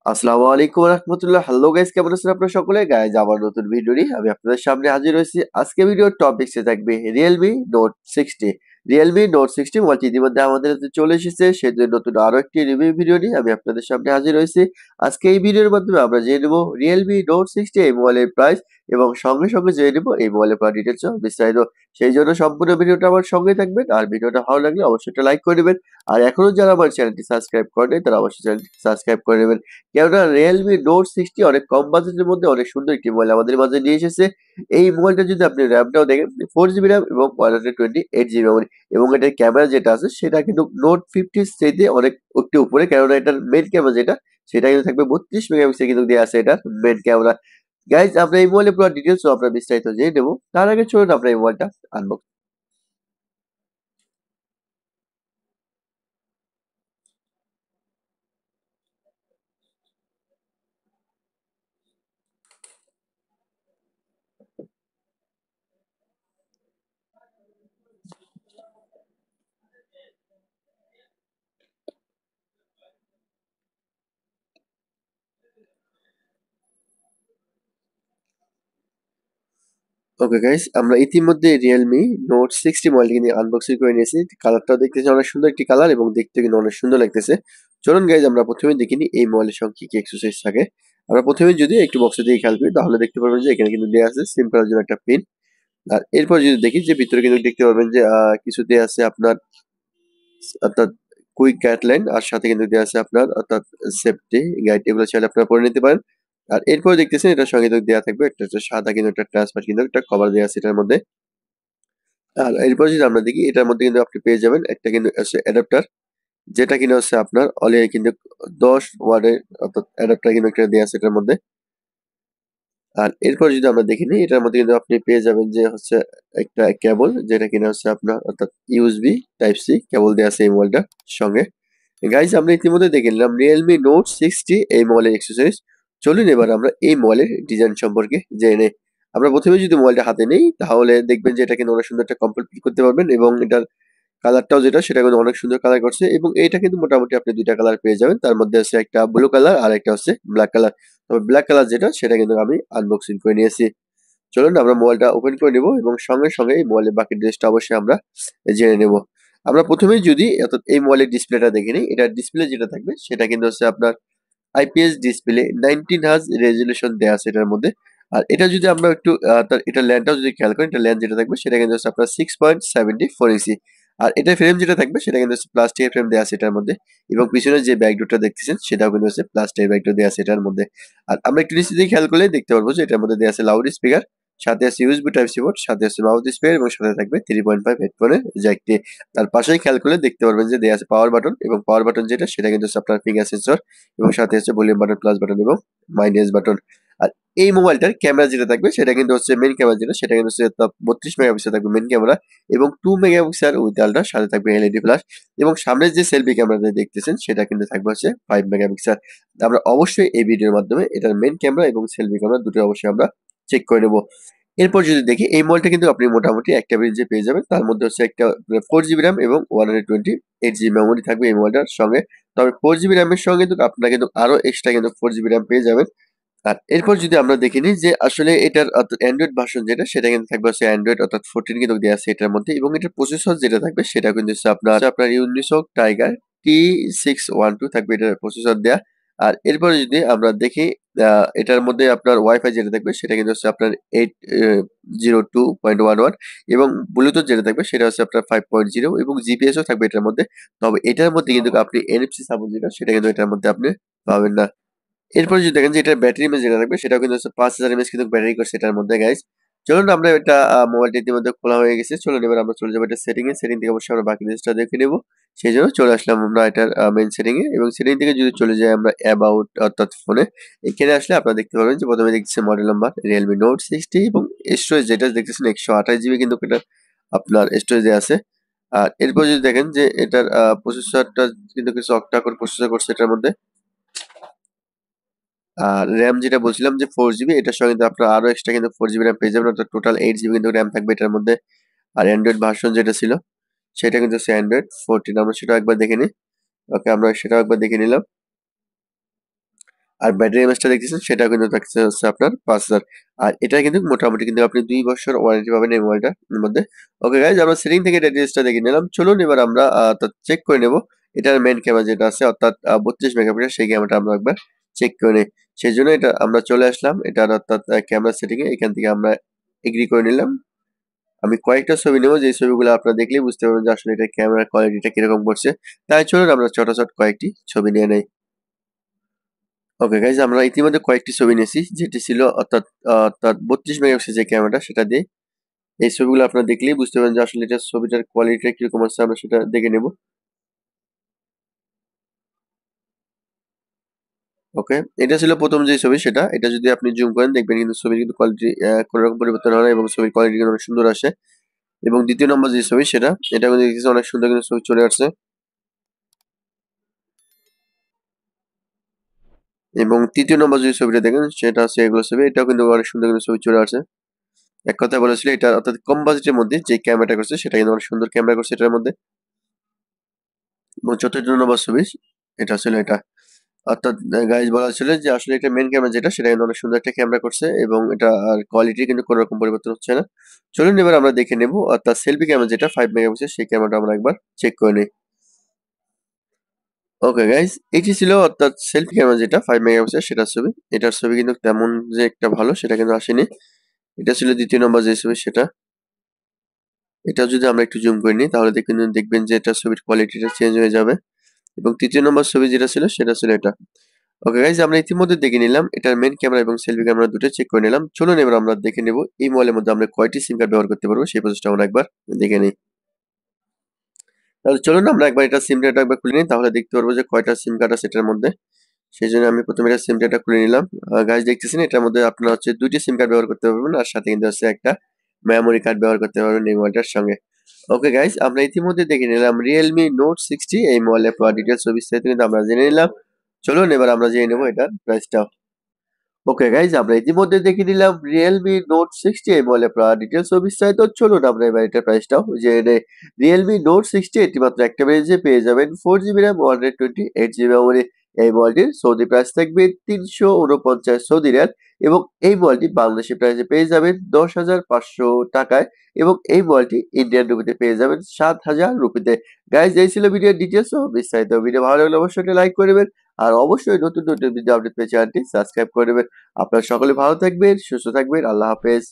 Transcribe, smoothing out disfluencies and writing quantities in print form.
আসসালামু আলাইকুম রহমতুল্লাহ। Hello guys, কেমন আছেন আপনারা সকলে? গাইস, আমার নতুন ভিডিও নিয়ে আমি আপনাদের সামনে হাজির হয়েছি। আজকে ভিডিওর টপিকসে থাকবে রিয়েলমি নোট 60। রিয়েলমি নোট 60 মোবাইলটি ইতিমধ্যে আমাদের হাতে চলে এসেছে, সেজন্য নতুন আরো একটি রিভিউ ভিডিও নিয়ে আমি আপনাদের সামনে হাজির হয়েছি। আজকে এই ভিডিওর মাধ্যমে আমরা জেনে নেব রিয়েলমি নোট 60 এই মোবাইলের প্রাইস, এবং সঙ্গে সঙ্গে জেনে নেব এই মোবাইলের পুরো ডিটেলস বিস্তারিত। সেই জন্য সম্পূর্ণ ভিডিওটা আমার সঙ্গে থাকবেন, আর ভিডিওটা ভালো লাগলে অবশ্যই একটা লাইক করে দেবেন। আর এখনো যারা আমার চ্যানেলটি সাবস্ক্রাইব করেনি তারা অবশ্যই চ্যানেলটি সাবস্ক্রাইব করে নেবেন, কেননা রিয়েলমি নোট 60 অনেক কম বাজেটের মধ্যে অনেক সুন্দর একটি মোবাইল আমাদের মাঝে নিয়ে এসেছে। এই মোবাইলটা যদি আপনি র্যামটাও দেখেন, 4 জিবি র্যাম এবং 128 জিবি মেমোরি, এবং এটার ক্যামেরা যেটা আছে সেটা কিন্তু নোট 50 চাইতে অনেক একটু উপরে, কেননা এটার মেন ক্যামেরা যেটা সেটা কিন্তু থাকবে 32 মেগাপিক্সেল কিন্তু দেওয়া আছে এটা মেন ক্যামেরা। গাইজ, আমরা এই মোবাইলের পুরো ডিটেলস আমরা বিস্তারিত জেনে নেবো। তার আগে চলুন আমরা এই মোবাইলটা আনবক্স। ওকে গাইস, আমরা ইতিমধ্যে রিয়েলমি নোট 60 মোবাইলটি কিন্তু আনবক্সিং করে নিয়েছি। কালারটাও দেখতেছি অনেক সুন্দর একটি কালার, এবং দেখতে কিন্তু অনেক সুন্দর লাগতেছে। চলুন গাইজ, আমরা প্রথমে দেখে নিই এই মোবাইলের সঙ্গে কি কি এক্সেসরিজ থাকে। আমরা প্রথমে যদি একটু বক্সের দিকে খেয়াল করি তাহলে দেখতে পারবেন যে এখানে কিন্তু দেওয়া আছে সিম্পলের জন্য একটা পিন। আর এরপর যদি দেখি যে ভিতরে কিন্তু দেখতে পারবেন যে কিছু দেওয়া আছে আপনার, অর্থাৎ কুইক গাইডলাইন, আর সাথে কিন্তু দেওয়া আছে আপনার অর্থাৎ সেফটি গাইড, এগুলো চাইলে আপনারা পড়ে নিতে পারেন। আর এরপর দেখতেছেন এটার সঙ্গে কিন্তু দেওয়া থাকবে একটা হচ্ছে সাদা কিন্তু একটা ট্রান্সপারেন্ট কিন্তু একটা কভার দেওয়া আছে এটার মধ্যে। আর এরপর যদি আমরা দেখি এটার মধ্যে কিন্তু আপনি পেয়ে যাবেন একটা কিন্তু হচ্ছে অ্যাডাপ্টার, যেটা কিনা হচ্ছে আপনার অলরেডি কিন্তু 10 ওয়াটের অর্থাৎ অ্যাডাপ্টার কিন্তু একটা দেওয়া আছে এটার মধ্যে। আর এরপর যদি আমরা দেখে নিই এটার মধ্যে কিন্তু আপনি পেয়ে যাবেন যে হচ্ছে একটা কেবল, যেটা কিনা হচ্ছে আপনার অর্থাৎ ইউএসবি টাইপ সি কেবল দেওয়া আছে এই মোবাইলটার সঙ্গে। গাইজ, আমরা ইতিমধ্যে দেখে নিলাম রিয়েলমি নোট 60 এই মোবাইলের এক্সেসরিজ। চলুন এবার আমরা এই মোবাইলের ডিজাইন সম্পর্কে জেনে নেই। আমরা প্রথমে যদি মোবাইলটা হাতে নেই তাহলে দেখবেন যে এটা কিন্তু অনেক সুন্দর একটা কমপ্লিট করতে পারবেন, এবং এটার কালারটাও যেটা সেটা কিন্তু অনেক সুন্দর কালার করছে, এবং এইটা কিন্তু মোটামুটি আপনি দুইটা কালার পেয়ে যাবেন। তার মধ্যে আছে একটা ব্লু কালার আর একটা হচ্ছে ব্ল্যাক কালার। তবে ব্ল্যাক কালার যেটা সেটা কিন্তু আমি আনবক্সিং করে নিয়েছি। চলুন আমরা মোবাইলটা ওপেন করে নেব, এবং সঙ্গে সঙ্গে এই মোবাইলের বাকি ডিটেইলসটা অবশ্যই আমরা জেনে নেব। আমরা প্রথমেই যদি অর্থাৎ এই মোবাইলের ডিসপ্লেটা দেখে নিই, এটার ডিসপ্লে যেটা থাকবে সেটা কিন্তু হচ্ছে আপনার আইপিএস ডিসপ্লে, 19 হার্জ রেজলিউশন দেওয়া আছে এটার মধ্যে। আর এটা যদি আমরা একটু তার এটা ল্যান্ডটাও যদি খেয়াল করেন, এটা ল্যান্ড যেটা থাকবে সেটা কিন্তু হচ্ছে আপনার 6.74 ইঞ্চি। আর এটা ফ্রেম যেটা থাকবে সেটা কিন্তু হচ্ছে প্লাস্টিকের ফ্রেম দেওয়া আছে এটার মধ্যে, এবং পিছনে যে ব্যাকডোরটা দেখতেছেন সেটাও কিন্তু হচ্ছে প্লাস্টিকের ব্যাকডোর দেওয়া আছে এটার মধ্যে। আর আমরা একটু নিচে দিয়ে খেয়াল করলে দেখতে পারবো যে এটার মধ্যে দেওয়া আছে লাউড স্পিকার, সাথে আছে ইউএসবি টাইপ সি পোর্ট, সাথে আছে মাউথ স্পিকার, এবং সাথে থাকবে 3.5 হেডফোনের জ্যাকটি। তার পাশেই খেয়াল করলে দেখতে পারবেন যে দেওয়া আছে পাওয়ার বাটন, এবং পাওয়ার বাটন যেটা সেটা কিন্তু হচ্ছে আপনার ফিঙ্গার সেন্সর, এবং সাথে হচ্ছে ভলিউম বাটন, প্লাস বাটন এবং মাইনাস বাটন। আর এই মোবাইলটার ক্যামেরা যেটা থাকবে সেটা কিন্তু হচ্ছে মেইন ক্যামেরা যেটা সেটা কিন্তু হচ্ছে 32 মেগাপিক্সেল থাকবে মেইন ক্যামেরা, এবং 2 মেগাপিক্সেল উইথ আলট্রা, সাথে থাকবে এলইডি ফ্ল্যাশ, এবং সামনের যে সেলফি ক্যামেরাটা দেখতেছেন সেটা কিন্তু থাকবে হচ্ছে 5 মেগাপিক্সেল। আমরা অবশ্যই এই ভিডিওর মাধ্যমে এটার মেইন ক্যামেরা এবং সেলফি ক্যামেরা দুটো অবশ্যই আমরা চেক করে নেব। এরপর যদি দেখি এই মোবাইলটা কিন্তু আপনি মোটামুটি একটা যে পেয়ে যাবেন, তার মধ্যে হচ্ছে একটা 4 জিবি র্যাম এবং 128 জিবি মেমোরি থাকবে এই মোবাইলটার সঙ্গে। তবে 4 জিবি র্যামের সঙ্গে কিন্তু আপনারা কিন্তু আরো এক্সট্রা কিন্তু 4 জিবি র্যাম পেয়ে যাবেন। আর এরপর যদি আমরা দেখে নিই যে আসলে এটার অ্যান্ড্রয়েড ভার্সন যেটা সেটা কিন্তু থাকবে হচ্ছে অ্যান্ড্রয়েড অর্থাৎ 14 কিন্তু দেওয়া আছে এটার মধ্যে, এবং এটার প্রসেসর যেটা থাকবে সেটা কিন্তু হচ্ছে আপনার ইউনিসক টাইগার T612 থাকবে এটার প্রসেসর দেয়া। আর এরপরে যদি আমরা দেখি এটার মধ্যে আপনার ওয়াইফাই যেটা থাকবে সেটা কিন্তু হচ্ছে আপনার 802.11, এবং ব্লুটুথ যেটা থাকবে সেটা হচ্ছে আপনার 5.0, এবং জিপিএসও থাকবে এটার মধ্যে। তবে এটার মধ্যে কিন্তু আপনি এনএফসি সাপোর্ট যেটা সেটা কিন্তু এটার মধ্যে আপনি পাবেন না। এরপর যদি দেখেন যে এটার ব্যাটারি এমএএইচ যেটা থাকবে সেটাও কিন্তু হচ্ছে 5000 কিন্তু ব্যাটারি করছে এটার মধ্যে গাইস। চলুন আমরা এটা মোবাইলটা ইতিমধ্যে খোলা হয়ে গেছে। চলুন এবার আমরা চলে যাবো এটা সেটিং থেকে অবশ্যই আমরা বাকি জিনিসটা দেখে নেব। সেই জন্য চলে আসলাম আমরা এটার মেইন এবং সেটিং থেকে যদি চলে যাই আমরা অ্যাবাউট অর্থাৎ ফোনে, এখানে আসলে আপনারা দেখতে পাবেন যে প্রথমে দেখতেছেন মডেল নাম্বার রিয়েলমি নোট 60, এবং স্টোরেজ যেটা দেখতেছেন 128 জিবি কিন্তু এটা আপনার স্টোরেজে আছে। আর এরপর যদি দেখেন যে এটার প্রসেসরটা কিন্তু কিছু অক্টা কোর প্রসেসর করছে এটার মধ্যে। আর র্যাম যেটা বলছিলাম যে 4 জিবি, এটার সঙ্গে কিন্তু আপনারা আরো এক্সট্রা কিন্তু 4 জিবি র্যাম পেয়ে যাবেন, অর্থাৎ টোটাল 8 জিবি কিন্তু র্যাম থাকবে এটার মধ্যে। আর অ্যান্ড্রয়েড ভার্সন যেটা ছিল সেটা কিন্তু হচ্ছে অ্যান্ড্রয়েড 14, আমরা সেটাও একবার দেখে নিই। ওকে, আমরা সেটাও একবার দেখে নিলাম। আর ব্যাটারি এমএএইচটা দেখতেছেন সেটা কিন্তু থাকছে হচ্ছে আপনার 5000। আর এটা কিন্তু মোটামুটি কিন্তু আপনি 2 বছর ওয়ারেন্টি পাবেন এই মোবাইলটার মধ্যে। ওকে গাইজ, আমরা সেটিং থেকে ডিটেইলসটা দেখে নিলাম। চলুন এবার আমরা চেক করে নেব এটার মেইন ক্যামেরা যেটা আছে অর্থাৎ 32 মেগাপিক্সেল সেই ক্যামেরাটা আমরা একবার চেক করে নিই। সেই জন্য এটা আমরা চলে আসলাম এটার অর্থাৎ ক্যামেরা সেটিং এ। এখান থেকে আমরা এগ্রি করে নিলাম। আমি কয়েকটা ছবি নেব, যে ছবিগুলো আপনারা দেখলেই বুঝতে পারবেন যে আসলে এটা ক্যামেরার কোয়ালিটিটা কিরকম করছে। তাই চলুন আমরা চটাচট কয়েকটি ছবি নিয়ে নেই। ওকে গাইজ, আমরা ইতিমধ্যে কয়েকটি ছবি নিয়েছি যেটি ছিল অর্থাৎ 32 মেগাপিক্সেল যে ক্যামেরাটা সেটা দিয়ে। এই ছবিগুলো আপনারা দেখলেই বুঝতে পারবেন যে আসলে এটা ছবিটার কোয়ালিটিটা কিরকম আছে, আমরা সেটা দেখে নেব। ওকে, এটা ছিল প্রথম যে ছবি সেটা। এটা যদি আপনি জুম করেন দেখবেন কিন্তু ছবির কিন্তু কোয়ালিটি কোনো রকম পরিবর্তন হয় না এবং ছবির কোয়ালিটি কিন্তু অনেক সুন্দর আসে। এবং দ্বিতীয় নম্বর যে ছবি সেটা, এটা কিন্তু দেখতেছি অনেক সুন্দর কিন্তু ছবি চলে আসছে। এবং তৃতীয় নম্বর যে ছবিটা দেখেন সেটা হচ্ছে এগুলো ছবি, এটাও কিন্তু অনেক সুন্দর কিন্তু ছবি চলে আসে। এক কথায় বলেছিল এটা অর্থাৎ কম বাজেটের মধ্যে যে ক্যামেরাটা করছে সেটা কিন্তু অনেক সুন্দর ক্যামেরা করছে এটার মধ্যে। এবং চতুর্থ নম্বর ছবি এটা ছিল এটা, অর্থাৎ গাইজ বলা ছিল যে আসলে এটা মেন ক্যামেরা যেটা সেটা কিন্তু অনেক সুন্দর একটা ক্যামেরা করছে এবং এটা আর কোয়ালিটি কিন্তু কোনো রকম পরিবর্তন হচ্ছে না। চলুন এবার আমরা দেখে নেব অর্থাৎ সেলফি ক্যামেরা যেটা 5 মেগাপিক্সেল সেই ক্যামেরাটা আমরা একবার চেক করে নিই। ওকে গাইজ, এটি ছিল অর্থাৎ সেলফি ক্যামেরা যেটা 5 মেগাপিক্সেল সেটার ছবি। এটার ছবি কিন্তু তেমন যে একটা ভালো সেটা কিন্তু আসেনি। এটা ছিল দ্বিতীয় নম্বর যে ছবি সেটা। এটা যদি আমরা একটু জুম করে নিই তাহলে কিন্তু দেখবেন যে এটার ছবির কোয়ালিটিটা চেঞ্জ হয়ে যাবে। এবং তৃতীয় নম্বর ছবি যেটা ছিল সেটা ছিল এটা। ওকে গাইজ, আমরা ইতিমধ্যে দেখে নিলাম এটার মেইন ক্যামেরা এবং সেলফি ক্যামেরা দুটো চেক করে নিলাম। চলুন এবার আমরা দেখে নেব এই মোবাইলের মধ্যে আমরা কয়টি সিম কার্ড ব্যবহার করতে পারবো সেই প্রসেসটা আমরা একবার দেখে নিই। তাহলে চলুন আমরা একবার এটা সিম ডেটা একবার খুলে নিই, তাহলে দেখতে পারবো যে কয়টা সিম কার্ড আছে এটার মধ্যে। সেই জন্য আমি প্রথমে এটা সিম ডেটা খুলে নিলাম। গাইজ দেখতেছেন এটার মধ্যে আপনার হচ্ছে 2টি সিম কার্ড ব্যবহার করতে পারবেন আর সাথে কিন্তু হচ্ছে একটা মেমোরি কার্ড ব্যবহার করতে পারবেন এই মোবাইলটার সঙ্গে। ওকে গাইজ, আমরা ইতিমধ্যে দেখে নিলাম Realme Note 60 এই মোবাইলের পুরো ডিটেলস ও বিস্তারিত কিন্তু আমরা জেনে নিলাম। চলুন এবার আমরা জেনে নেবো এটার প্রাইসটা। ওকে গাইজ, আমরা ইতিমধ্যে দেখে নিলাম Realme Note 60 এই মোবাইলের পুরো ডিটেলস ও বিস্তারিত। চলুন আমরা এবার এটার প্রাইসটাও জেনে নেই। Realme Note 60 এটি মাত্র একটা ভেরিয়েন্টে পেয়ে যাবেন 4GB RAM 128GB মেমোরি। এই মোবাইলটির সৌদি প্রাইস থাকবে 349 সৌদি রিয়াল এবং এই মোবাইলটি বাংলাদেশি প্রাইসে পেয়ে যাবেন 10,500 টাকায় এবং এই মোবাইলটি ইন্ডিয়ান রুপিতে পেয়ে যাবেন 7,000 রুপিতে। গাইজ, এই ছিল ভিডিওর ডিটেলস ও বিস্তারিত। ভিডিও ভালো লাগলে অবশ্যই একটা লাইক করে দেবেন আর অবশ্যই নতুন নতুন ভিডিও আপডেট পেয়ে চ্যানেলটি সাবস্ক্রাইব করে দেবেন। আপনারা সকলে ভালো থাকবেন, সুস্থ থাকবেন। আল্লাহ হাফেজ।